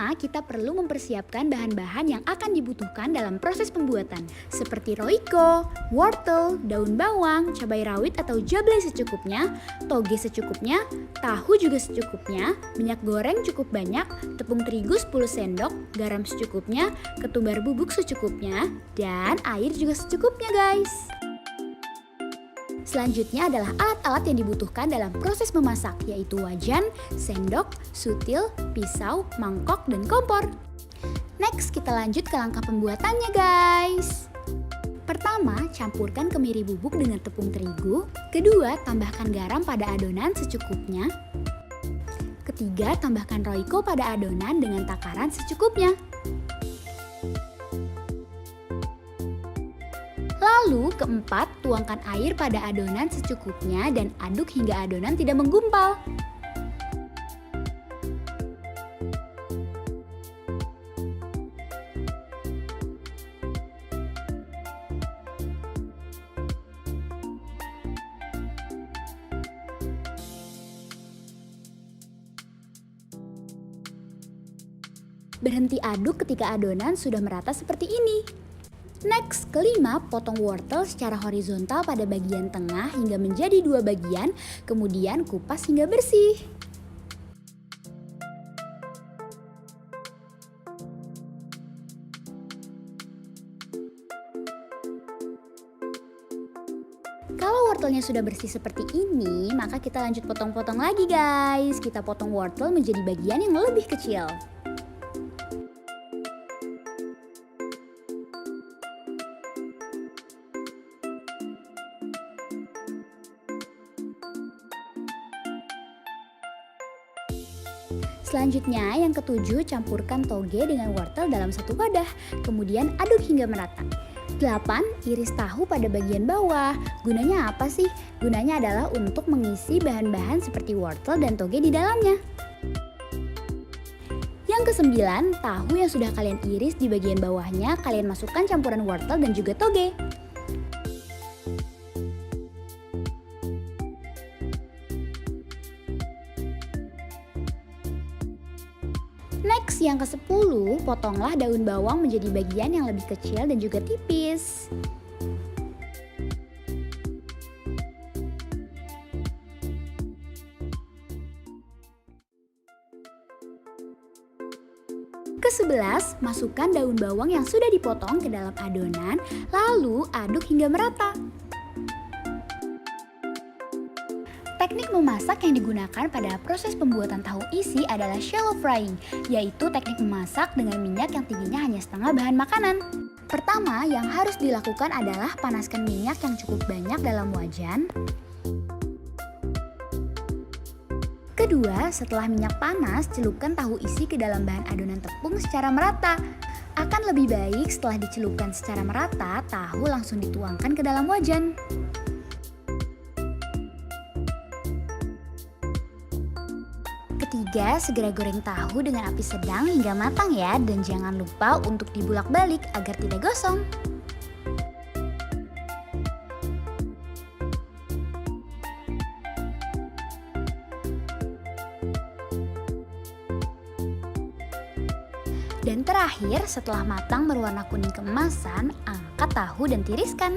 Pertama, kita perlu mempersiapkan bahan-bahan yang akan dibutuhkan dalam proses pembuatan, seperti roiko, wortel, daun bawang, cabai rawit atau jablay secukupnya, toge secukupnya, tahu juga secukupnya, minyak goreng cukup banyak, tepung terigu 10 sendok, garam secukupnya, ketumbar bubuk secukupnya, dan air juga secukupnya guys. Selanjutnya adalah alat-alat yang dibutuhkan dalam proses memasak, yaitu wajan, sendok, sutil, pisau, mangkok, dan kompor. Next, kita lanjut ke langkah pembuatannya guys. Pertama, campurkan kemiri bubuk dengan tepung terigu. Kedua, tambahkan garam pada adonan secukupnya. Ketiga, tambahkan roiko pada adonan dengan takaran secukupnya. Lalu keempat, tuangkan air pada adonan secukupnya dan aduk hingga adonan tidak menggumpal. Berhenti aduk ketika adonan sudah merata seperti ini. Next, kelima, potong wortel secara horizontal pada bagian tengah hingga menjadi 2 bagian, kemudian kupas hingga bersih. Kalau wortelnya sudah bersih seperti ini, maka kita lanjut potong-potong lagi guys. Kita potong wortel menjadi bagian yang lebih kecil. Selanjutnya, yang ketujuh, campurkan toge dengan wortel dalam satu wadah, kemudian aduk hingga merata. 8. Iris tahu pada bagian bawah. Gunanya apa sih? Gunanya adalah untuk mengisi bahan-bahan seperti wortel dan toge di dalamnya. Yang ke-9, tahu yang sudah kalian iris di bagian bawahnya, kalian masukkan campuran wortel dan juga toge. Next, yang ke-10, potonglah daun bawang menjadi bagian yang lebih kecil dan juga tipis. Ke-11, masukkan daun bawang yang sudah dipotong ke dalam adonan, lalu aduk hingga merata. Teknik memasak yang digunakan pada proses pembuatan tahu isi adalah shallow frying, yaitu teknik memasak dengan minyak yang tingginya hanya setengah bahan makanan. Pertama, yang harus dilakukan adalah panaskan minyak yang cukup banyak dalam wajan. Kedua, setelah minyak panas, celupkan tahu isi ke dalam bahan adonan tepung secara merata. Akan lebih baik setelah dicelupkan secara merata, tahu langsung dituangkan ke dalam wajan. Ketiga, segera goreng tahu dengan api sedang hingga matang ya, dan jangan lupa untuk dibulak-balik agar tidak gosong. Dan terakhir, setelah matang berwarna kuning keemasan, angkat tahu dan tiriskan.